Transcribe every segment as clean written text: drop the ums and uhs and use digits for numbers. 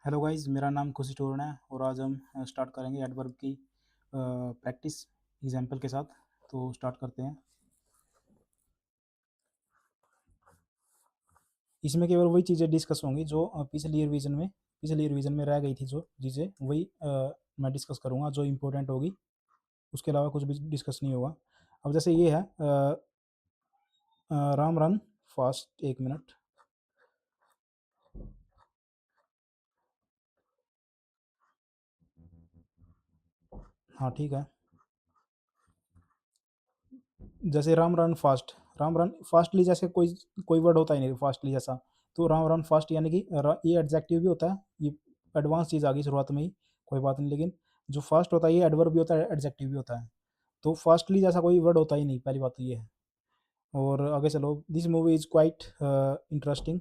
Hello guys, मेरा नाम खुशी टोरना है और आज हम स्टार्ट करेंगे एडवर्ब की प्रैक्टिस एग्जाम्पल के साथ। तो स्टार्ट करते हैं। इसमें केवल वही चीज़ें डिस्कस होंगी जो पिछली रिवीजन में रह गई थी, जो चीज़ें वही मैं डिस्कस करूँगा जो इम्पोर्टेंट होगी। उसके अलावा कुछ भी डिस्कस नहीं होगा। अब जैसे ये है राम रन फास्ट। एक मिनट। हाँ, ठीक है। जैसे राम रन फास्टली, जैसे कोई कोई वर्ड होता ही नहीं फास्टली जैसा। तो राम रन फास्ट यानी कि ये एडजेक्टिव भी होता है। ये एडवांस चीज़ आ गई शुरुआत में ही, कोई बात नहीं। लेकिन जो फास्ट होता है ये एडवर्ब भी होता है, एडजेक्टिव भी होता है। तो फास्टली जैसा कोई वर्ड होता ही नहीं, पहली बात तो ये है। और आगे चलो, this movie is quite interesting.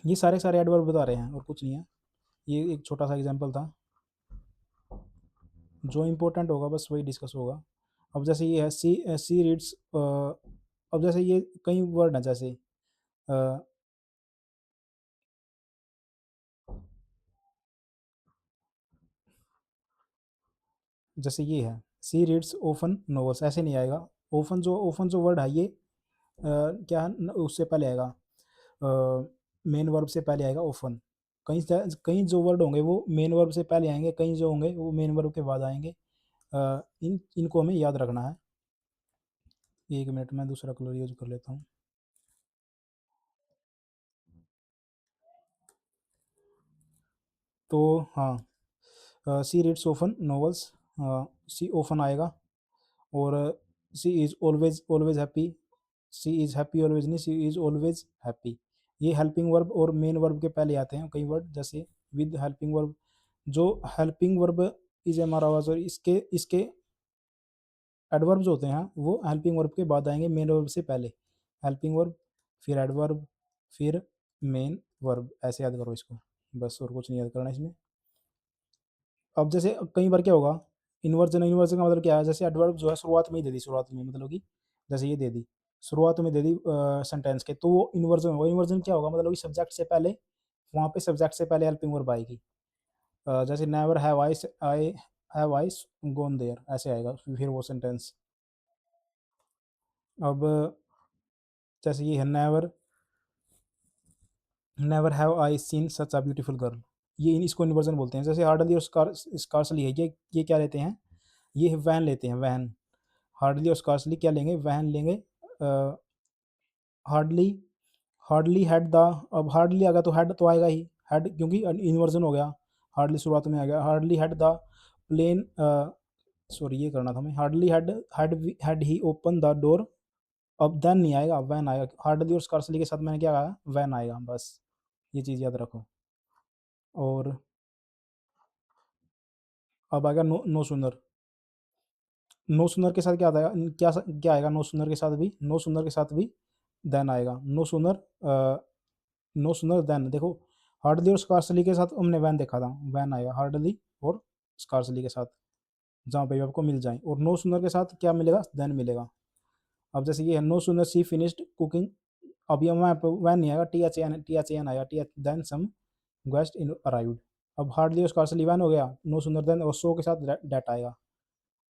ये सारे सारे एडवर्ब बता रहे हैं और कुछ नहीं है। ये एक छोटा सा एग्जाम्पल था। जो इम्पोर्टेंट होगा बस वही डिस्कस होगा। अब जैसे ये है सी रीड्स। अब जैसे ये कई वर्ड हैं, जैसे अ, जैसे ये है सी रीड्स ओफन नॉवेल्स, ऐसे नहीं आएगा। ओफन जो वर्ड है ये क्या है उससे पहले आएगा, मेन वर्ब से पहले आएगा ओफन। कई जो वर्ड होंगे वो मेन वर्ब से पहले आएंगे, कई जो होंगे वो मेन वर्ब के बाद आएंगे। इनको हमें याद रखना है। एक मिनट, मैं दूसरा कलर यूज कर लेता हूँ। तो हाँ, she reads often novels, she often आएगा। और she is always always happy. She is happy always नहीं, सी इज़ ऑलवेज हैप्पी। ये हेल्पिंग वर्ब और मेन वर्ब के पहले आते हैं कई वर्ड, जैसे विद हेल्पिंग वर्ब। जो हेल्पिंग वर्ब इज हमारा आवाज, और इसके इसके एडवर्ब्स होते हैं वो हेल्पिंग वर्ब के बाद आएंगे, मेन वर्ब से पहले। हेल्पिंग वर्ब, फिर एडवर्ब, फिर मेन वर्ब। ऐसे याद करो इसको, बस और कुछ नहीं याद करना इसमें। अब जैसे कई बार क्या होगा, इन्वर्जन इन्वर्जन का मतलब क्या है, जैसे एडवर्ब जो है शुरुआत में ही दे दी, शुरुआत में मतलब कि जैसे ये दे दी, शुरुआत में दे दी सेंटेंस के, तो वो इन्वर्जन होगा। इन्वर्जन क्या होगा, मतलब कि सब्जेक्ट से पहले, वहाँ पे सब्जेक्ट से पहले हेल्पिंग वर्ब आएगी। जैसे never have I have I gone there, ऐसे आएगा फिर वो सेंटेंस। अब जैसे ये है never never have I seen such a beautiful girl. ये इसको इन्वर्जन बोलते हैं। जैसे हार्डली और स्कार्सली है, ये क्या लेते हैं, ये वैन लेते हैं, वैन। हार्डली और स्कार्सली क्या लेंगे, वैन लेंगे। Hardly hardly had the. अब हार्डली आ गया तो हैड तो आएगा ही, हैड क्योंकि इन्वर्जन हो गया। हार्डली शुरुआत में आ गया, hardly had the plane. Sorry, ये करना था मैं, hardly had he open the door. अब देन नहीं आएगा, वैन आएगा। हार्डली और स्कार्सली के साथ मैंने क्या कहा, वैन आएगा, बस ये चीज़ याद रखो। और अब आएगा नो सुनर। नो सुनर के साथ क्या आएगा, क्या आएगा, नो सुनर के साथ भी, नो सुनर के साथ भी देन आएगा। No sooner then. देखो, हार्डली और स्कार्सली के साथ हमने वैन देखा था, वैन आएगा हार्डली और स्कार्सली के साथ, जहाँ पे भी आपको मिल जाए। और नो सुनर के साथ क्या मिलेगा, देन मिलेगा। अब जैसे ये है नो सुनर सी फिनिश्ड कुकिंग। अब ये वहाँ पे वैन नहीं आएगा, टी एच ए एन आएगा, T H then some guest in arrived. अब हार्डली और स्कार्सली वैन हो गया, नो सुनर देन, और सो के साथ डेट आएगा।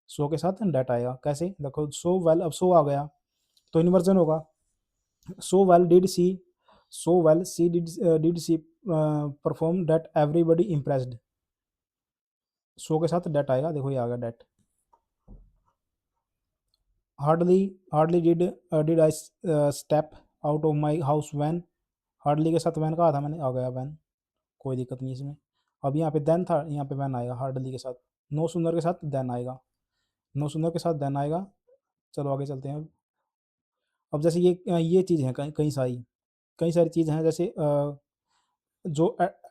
सो के साथ डेट आएगा, कैसे देखो, सो वेल, अब सो आ गया तो इन्वर्जन होगा। So well did she, so well she did she perform that everybody impressed. So के साथ डेट आएगा, देखो ये आ गया that. Hardly hardly did I step out of my house when. Hardly के साथ वैन कहा था मैंने, आ गया वैन, कोई दिक्कत नहीं इसमें। अब यहाँ पे देन था, यहाँ पे वैन आएगा हार्डली के साथ। नो सुनर के साथ देन आएगा, नो सुनर के साथ देन आएगा। चलो आगे चलते हैं। अब जैसे ये चीज़ है, कई सारी चीज़ हैं, जैसे जो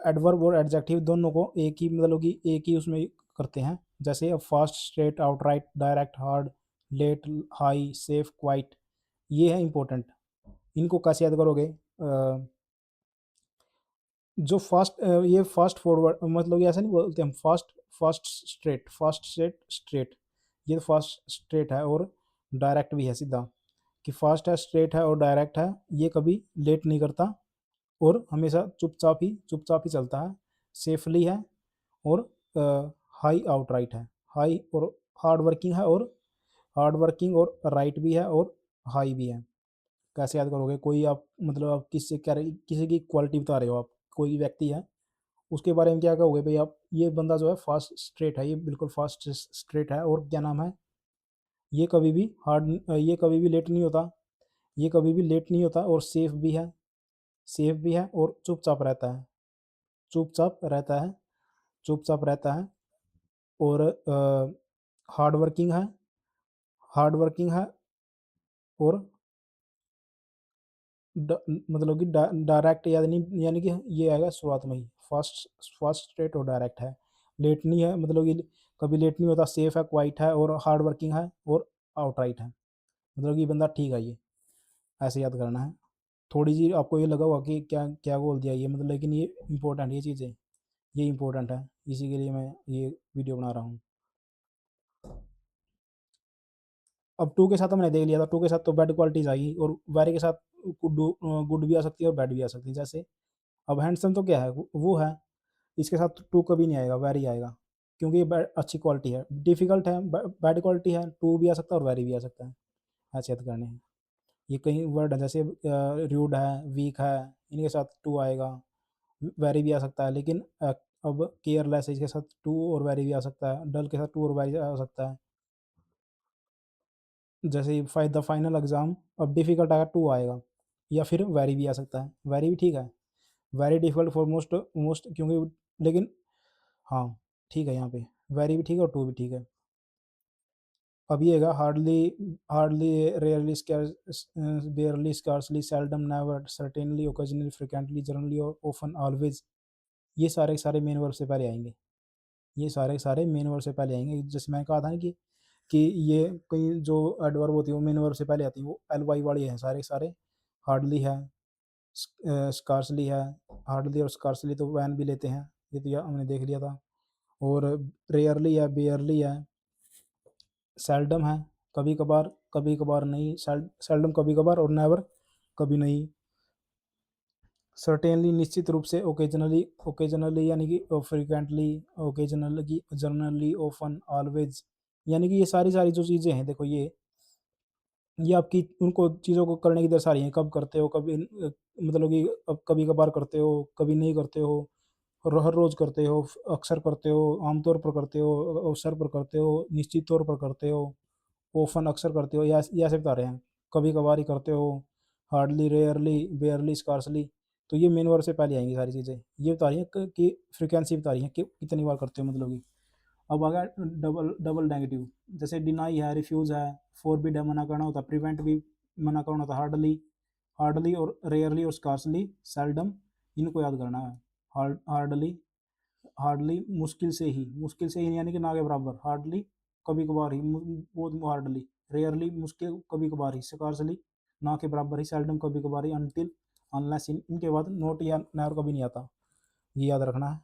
एडवर्ब और एडजेक्टिव दोनों को एक ही, मतलब कि एक ही उसमें करते हैं। जैसे अब fast, straight, outright, direct, hard, late, high, safe, quite, ये है इंपॉर्टेंट। इनको कैसे याद करोगे, जो फास्ट, ये फास्ट फॉरवर्ड, मतलब ये ऐसा नहीं बोलते हम, फास्ट फास्ट स्ट्रेट, ये फास्ट स्ट्रेट है और डायरेक्ट भी है सीधा। कि फास्ट है, स्ट्रेट है और डायरेक्ट है, ये कभी लेट नहीं करता और हमेशा चुपचाप ही चलता है। सेफली है, और हाई आउटराइट है। हाई और हार्ड वर्किंग है, और हार्ड वर्किंग और राइट भी है, और हाई भी है। कैसे याद करोगे? कोई आप मतलब आप किससे कह रहे, किसी की क्वालिटी बता रहे हो आप, कोई व्यक्ति है उसके बारे में क्या कहोगे भाई आप? ये बंदा जो है फास्ट स्ट्रेट है, ये बिल्कुल फास्ट स्ट्रेट है, और क्या नाम है, ये कभी भी हार्ड, ये कभी भी लेट नहीं होता, ये कभी भी लेट नहीं होता, और सेफ भी है, सेफ भी है, और चुपचाप रहता है, चुपचाप रहता है, चुपचाप रहता है, और हार्ड वर्किंग है, हार्ड वर्किंग है, और मतलब कि डायरेक्ट, यानी कि ये आएगा शुरुआत में ही, फास्ट, फास्ट स्ट्रेट और डायरेक्ट है। लेट नहीं है, मतलब कि कभी लेट नहीं होता, सेफ है, क्वाइट है, और हार्ड वर्किंग है, और आउटराइट है, मतलब कि बंदा ठीक है ये। ऐसे याद करना है। थोड़ी सी आपको ये लगा होगा कि क्या क्या बोल दिया ये, मतलब, लेकिन ये इंपॉर्टेंट, ये चीज़ें ये इंपॉर्टेंट है, इसी के लिए मैं ये वीडियो बना रहा हूँ। अब टू के साथ हमने देख लिया था, टू के साथ तो बैड क्वालिटीज आएगी, और वेरी के साथ गुड भी आ सकती है और बैड भी आ सकती है। जैसे अब हैंडसम तो क्या है, वो है, इसके साथ टू कभी नहीं आएगा, वेरी आएगा, क्योंकि ये अच्छी क्वालिटी है। डिफिकल्ट है, बैड क्वालिटी है, टू भी आ सकता है और वेरी भी आ सकता है। ऐसे याद करने हैं। ये कई वर्ड है, जैसे रूड है, वीक है, इनके साथ टू आएगा, वेरी भी आ सकता है। लेकिन अब केयरलेस है, इसके साथ टू और वेरी भी आ सकता है। डल के साथ टू और वेरी आ सकता है। जैसे द फाइनल एग्जाम, अब डिफिकल्ट आएगा, टू आएगा, या फिर वेरी भी आ सकता है। वेरी भी ठीक है, very difficult for most, most, क्योंकि, लेकिन हाँ, ठीक है यहाँ पे, वेरी भी ठीक है और टू भी ठीक है। अब ये है hardly, hardly, rarely, बेयरली, scarcely, seldom, never, certainly, occasionally, frequently, generally, और ऑफन, ऑलवेज, ये सारे के सारे मेन वर्ब से पहले आएंगे। ये सारे के सारे मेन वर्ब से पहले आएंगे। जैसे मैंने कहा था ना कि ये कई जो एडवर्ब होती है वो मेन वर्ब से पहले आती है, वो एल वाई वाली हैं सारे के सारे। हार्डली है, स्कार्सली है, हार्डली और स्कार्सली तो वैन भी लेते हैं, ये तो हमने देख लिया था। और रेयरली है, बेयरली है, सेल्डम है, कभी कभार, कभी कभार नहीं, सेल्डम कभी कभार, और नेवर कभी नहीं। सर्टेनली निश्चित रूप से, ओकेजनली, ओकेजनली यानी कि frequently, occasionally, generally, often, always, यानी कि ये सारी सारी जो चीज़ें हैं, देखो ये आपकी उनको चीज़ों को करने की दर्शा रही हैं। कब करते हो, कभी मतलब कि अब कभी कभार करते हो, कभी नहीं करते हो, और हर रोज़ करते हो, अक्सर करते हो, आमतौर पर करते हो, अवसर पर करते हो, निश्चित तौर पर करते हो, ओफन अक्सर करते हो, या ये ऐसे बता रहे हैं। कभी कभार ही करते हो, हार्डली, रेयरली, बेयरली, स्कार्सली, तो ये मेन वर्ब से पहले आएंगी सारी चीज़ें। ये बता रही हैं कि फ्रिक्वेंसी बता रही है कि कितनी बार करते हो, मतलब कि। अब आ गया डबल डबल नेगेटिव। जैसे डिनाई है, रिफ्यूज़ है, फोरबिड है, मना करना होता है, प्रिवेंट भी मना करना होता है, हार्डली, हार्डली और रेयरली और स्कार्सली, सेल्डम, इनको याद करना है। हार्डली, हार्डली मुश्किल से ही, मुश्किल से ही यानी कि ना के बराबर, हार्डली कभी कभार ही, बहुत हार्डली, रेयरली मुश्किल कभी कभार ही, स्कार्सली ना के बराबर ही, सेल्डम कभी कभार ही, अनटिल, अनलेस, इनके बाद नोट या नेवर कभी नहीं आता, ये याद रखना है।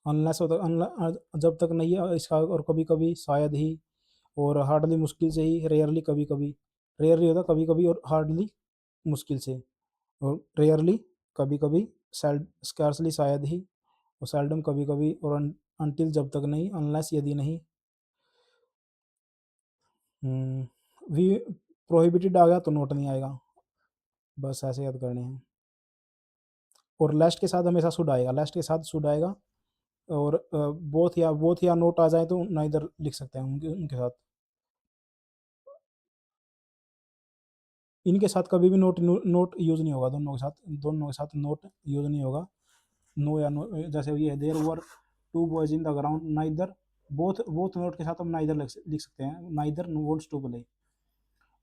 अनलेस होता, जब तक नहीं है इसका, और कभी कभी, शायद ही, और हार्डली मुश्किल से ही, रेयरली कभी कभी, रेयरली होता कभी कभी, और हार्डली मुश्किल से, और रेयरली कभी कभी, स्कार्सली शायद ही, और सेल्डम कभी कभी, और अनटिल जब तक नहीं, अनलेस यदि नहीं। वी प्रोहिबिटेड आ गया तो नोट नहीं आएगा, बस ऐसे याद करने हैं। और लास्ट के साथ हमेशा शुड आएगा, लास्ट के साथ शुड आएगा, और बोथ या नोट आ जाए तो ना इधर लिख सकते हैं उनके उनके साथ। इनके साथ कभी भी नोट यूज़ नहीं होगा, दोनों के साथ, दोनों के साथ नोट यूज़ नहीं होगा। नो या नो, जैसे ये है, there were two boys in the ground, neither, both, both not के साथ हम नाइदर लिख सकते हैं, नाइदर वांट्स टू प्ले।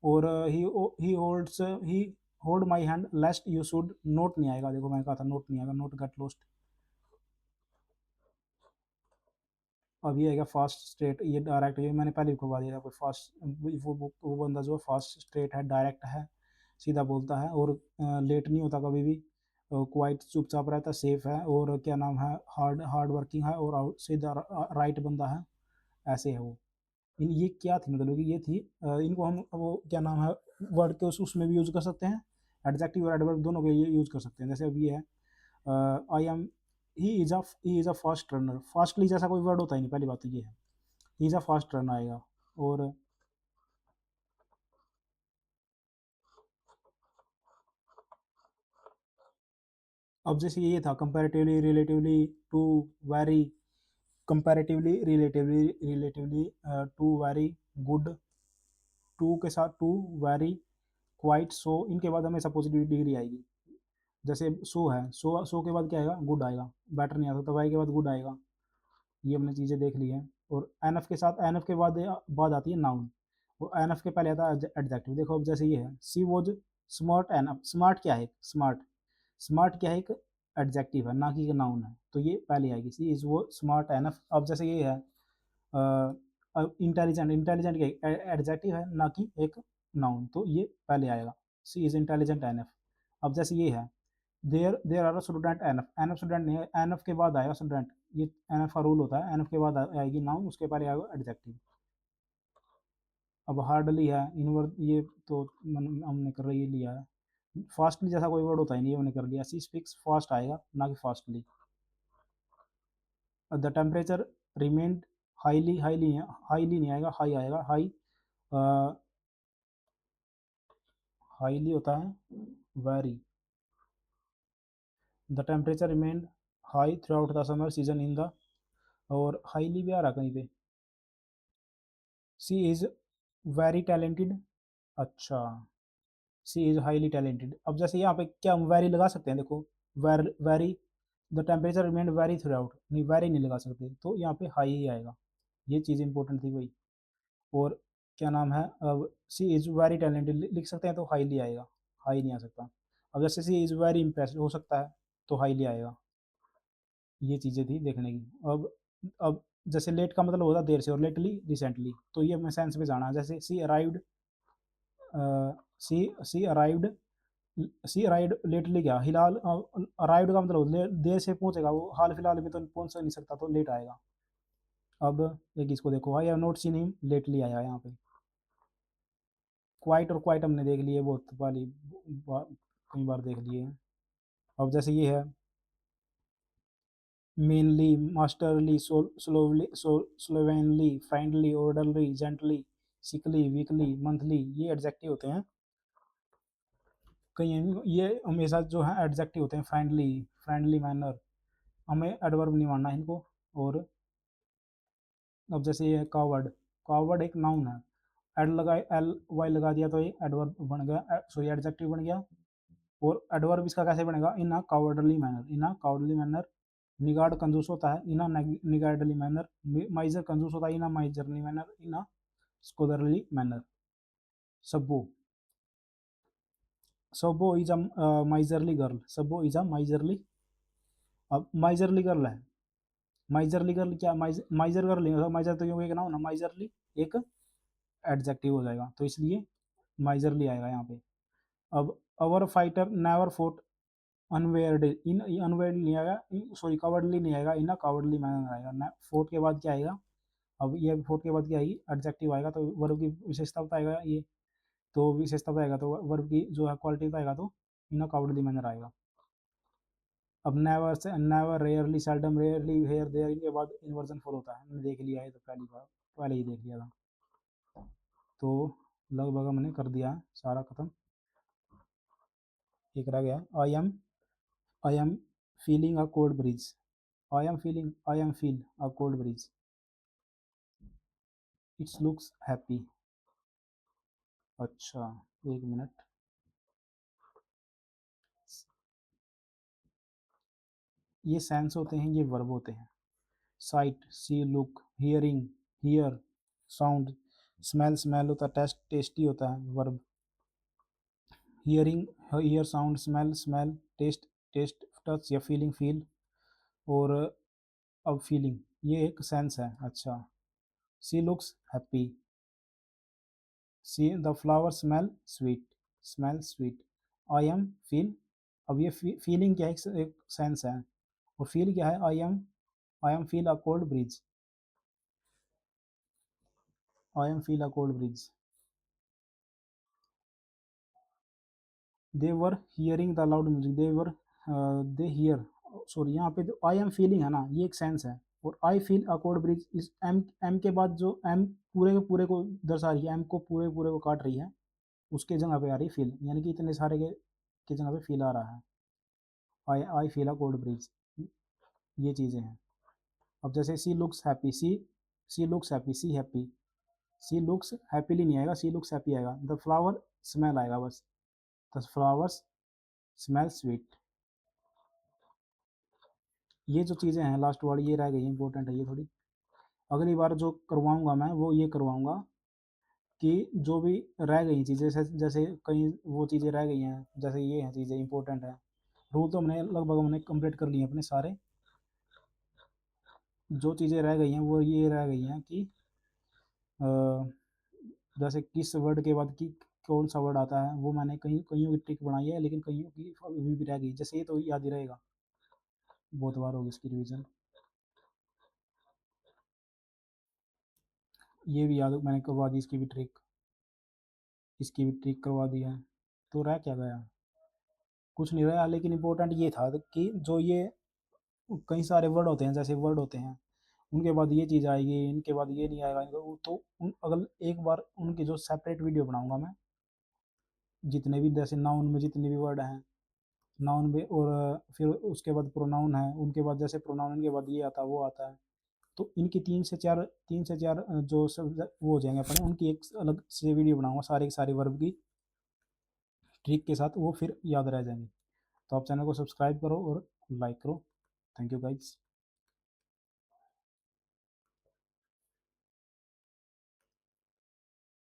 और he holds, he hold my hand lest you should, not नहीं आएगा, देखो मैंने कहा था नोट नहीं आएगा, नोट गेट लॉस्ट। अब ये है फास्ट स्ट्रेट, ये डायरेक्ट, ये मैंने पहले भी करवा दिया था, कोई फास्ट, वो बंदा जो फास्ट स्ट्रेट है, डायरेक्ट है, सीधा बोलता है, और लेट नहीं होता कभी भी, क्वाइट चुपचाप रहता है, सेफ है, और क्या नाम है, हार्ड हार्ड वर्किंग है, और सीधा राइट बंदा है, ऐसे है वो। इन ये क्या थी, मतलब कि ये थी, इनको हम वो क्या नाम है, वर्ड के उसमें भी यूज़ कर सकते हैं, एडजेक्टिव और एडवर्ब दोनों के यूज़ कर सकते हैं। जैसे अब ये है, I am he is a fast runner. Fastly जैसा कोई वर्ड होता ही नहीं, पहली बात तो ये है। He is a fast runner आएगा। और अब जैसे ये था comparatively, relatively, too, very, comparatively, relatively, relatively, too, very, good, too के साथ टू, वेरी, क्वाइट, सो, इनके बाद हमें सपोजिटिव डिग्री आएगी। जैसे सो है, सो के बाद क्या आएगा, गुड आएगा। बेटर नहीं आ सकता, वाई के बाद गुड आएगा। ये हमने चीज़ें देख ली हैं। और एनएफ के साथ, एनएफ के बाद आती है नाउन। और एनएफ के पहले आता है एडजेक्टिव। देखो अब जैसे ये है, सी वॉज स्मार्ट। एनएफ स्मार्ट क्या है, स्मार्ट, स्मार्ट क्या है, एक एडजेक्टिव है, ना कि नाउन है, तो ये पहले आएगी, सी इज वो स्मार्ट एनएफ। अब जैसे ये है इंटेलिजेंट, इंटेलिजेंट क्या एडजेक्टिव है, ना कि एक नाउन, तो ये पहले आएगा, सी इज इंटेलिजेंट एनएफ। अब जैसे ये है, there are student enough, enough student नहीं है, एनएफ के बाद आएगा स्टूडेंट। ये एनएफ का रूल होता है, एनएफ के बाद आएगी नाउन, उसके पहले आएगा एडजेक्टिव। अब हार्डली है, इनवर्ड, ये तो हमने कर रही लिया है। फास्टली जैसा कोई वर्ड होता ही नहीं, ये हमने कर लिया, सी स्पीक्स फास्ट आएगा, ना कि fastly. The temperature remained highly, highly है, हाईली नहीं आएगा, हाई आएगा, हाई। हाईली होता है very. The temperature remained high through out the summer season in the, और हाईली भी आ रहा कहीं पे। सी इज़ वेरी टैलेंटेड। अच्छा, सी इज़ हाईली टैलेंटेड। अब जैसे यहाँ पे क्या हम वेरी लगा सकते हैं, देखो, very, the temperature remained very through out, नहीं वेरी नहीं लगा सकते, तो यहाँ पे हाई ही आएगा। ये चीज़ इंपॉर्टेंट थी भाई। और क्या नाम है, अब सी इज़ वेरी टैलेंटेड लिख सकते हैं, तो हाईली आएगा, हाई नहीं आ सकता। अब जैसे सी इज़ वेरी इम्प्रेस्ड हो सकता है, तो हाईली आएगा। ये चीज़ें थी देखने की। अब जैसे लेट का मतलब होता है देर से, और लेटली रिसेंटली, तो ये हमें सेंस में जाना है। जैसे सी अराइव्ड, सी सी अराइव्ड, सी अराइव्ड लेटली, क्या हिलाल, अराइव्ड का मतलब देर से पहुंचेगा, वो हाल फिलहाल में तो पहुंच नहीं सकता, तो लेट आएगा। अब एक इसको देखो, I have not seen him lately आया यहाँ पे। क्वाइट और क्वाइट हमने देख लिए, बहुत वाली कई बार देख लिए हैं। अब जैसे ये है, manly, masterly, slowly, slovenly, friendly, orderly, gently, sickly, weekly, monthly, ये एडजेक्टिव होते हैं। कई ये हमेशा जो है एडजेक्टिव होते हैं, फ्रेंडली, फ्रेंडली मैनर, हमें एडवर्ब नहीं मानना इनको। और अब जैसे ये कावर्ड, कावर्ड एक नाउन है, एड लगा, एल वाई लगा दिया, तो ये एडवर्ब बन गया, सॉरी एडजेक्टिव बन गया। और एडवर्ब इसका कैसे बनेगा, इन अ कावर्डली मैनर, इन अ कावर्डली मैनर। निगार्ड कंजूस होता है, इन अ निगार्डली मैनर। माइजर कंजूस होता है, इन अ माइजरली मैनर, इन अ स्कॉलरली मैनर। सब्बो, सब्बो इज अ माइजरली गर्ल, सब्बो इज अ माइजरली। अब माइजरली गर्ल है, माइजरली गर्ल क्या, माइजर गर्ल नहीं होगा, माइजर तो क्योंकि एक नाउन है, माइजरली एक एडजेक्टिव हो जाएगा, तो इसलिए माइजरली आएगा यहाँ पे। अब अवर फाइटर नेवर फोर्ट अनवेयर्ड, इन अनवेयर्ड नहीं आएगा, सॉरी कावर्डली नहीं आएगा, इन कावर्डली मैनर आएगा ना। फोर्ट के बाद क्या आएगा, अब ये फोर्ट के बाद क्या आएगी, एडजेक्टिव आएगा, तो वर्ब की विशेषता बताएगा ये, तो विशेषता बताएगा, तो वर्ब की जो है क्वालिटी बताएगा, तो इन कावर्डली मैनर आएगा। अब नेवर से never, rarely, seldom, rarely, here, there, इनके बाद इन्वर्जन फॉलो होता है, हमने देख लिया है तो पहली बार, पहले ही देख लिया था। तो लगभग हमने कर दिया है सारा खत्म। एक रह गया, I am feeling a cold bridge. I am feeling, I am feel a cold bridge, it's looks happy. अच्छा, एक मिनट। ये सेंस होते हैं, ये वर्ब होते हैं। Sight, see, look, hearing, hear, sound, smell, smell होता है, टेस्ट, टेस्टी होता है verb. Hearing, hear, sound, smell, smell, taste, taste, touch या फीलिंग, फील। और अब फीलिंग, ये एक सेंस है। अच्छा, she looks happy, see the flower smell sweet, smell sweet. I am feel, अब ये फीलिंग क्या है, एक सेंस है। और फील क्या है, आई am feel a cold bridge, I am feel a cold bridge. They were hearing the loud music, they were they hear, sorry यहाँ पे जो आई एम फीलिंग है ना, ये एक सेंस है। और I feel a code bridge इस एम, एम के बाद जो एम पूरे के पूरे को दर्शा रही है, एम को पूरे पूरे को काट रही है, उसके जगह पे आ रही फील, यानी कि इतने सारे के जगह पे फील आ रहा है। I feel a code bridge, ये चीज़ें हैं। अब जैसे सी लुक्स हैप्पी, सी लुक्स हैप्पी, सी हैप्पी, सी लुक्स हैप्पीली नहीं आएगा, सी लुक्स हैप्पी आएगा। द फ्लावर स्मेल आएगा बस, द फ्लावर्स स्मेल स्वीट। ये जो चीज़ें हैं लास्ट वर्ड ये रह गई, इंपॉर्टेंट है ये थोड़ी। अगली बार जो करवाऊंगा मैं वो ये करवाऊंगा कि जो भी रह गई चीज़ें, जैसे जैसे कई वो चीज़ें रह गई हैं, जैसे ये हैं चीज़ें इंपॉर्टेंट है। रूल तो हमने लगभग हमने कंप्लीट कर लिए हैं अपने सारे। जो चीज़ें रह गई हैं वो ये रह गई हैं कि अ, जैसे किस वर्ड के बाद की कौन सा वर्ड आता है, वो मैंने कईयों की ट्रिक बनाई है, लेकिन कईयों की अभी भी रह गई। जैसे ये तो याद ही रहेगा, बहुत बार होगी इसकी रिवीजन। ये भी याद मैंने करवा दी, इसकी भी ट्रिक, इसकी भी ट्रिक करवा दी है। तो रह क्या गया, कुछ नहीं रहा। लेकिन इम्पोर्टेंट ये था कि जो ये कई सारे वर्ड होते हैं, जैसे वर्ड होते हैं, उनके बाद ये चीज़ आएगी, इनके बाद ये नहीं आएगा, तो अगर एक बार उनकी जो सेपरेट वीडियो बनाऊंगा मैं, जितने भी जैसे नाउन में जितने भी वर्ड हैं, नाउन में, और फिर उसके बाद प्रोनाउन है, उनके बाद जैसे प्रोनाउन के बाद ये आता है वो आता है, तो इनकी तीन से चार जो सब वो हो जाएंगे अपने, उनकी एक अलग से वीडियो बनाऊंगा सारे के सारे वर्ब की ट्रिक के साथ, वो फिर याद रह जाएंगे। तो आप चैनल को सब्सक्राइब करो और लाइक करो। Thank you guys.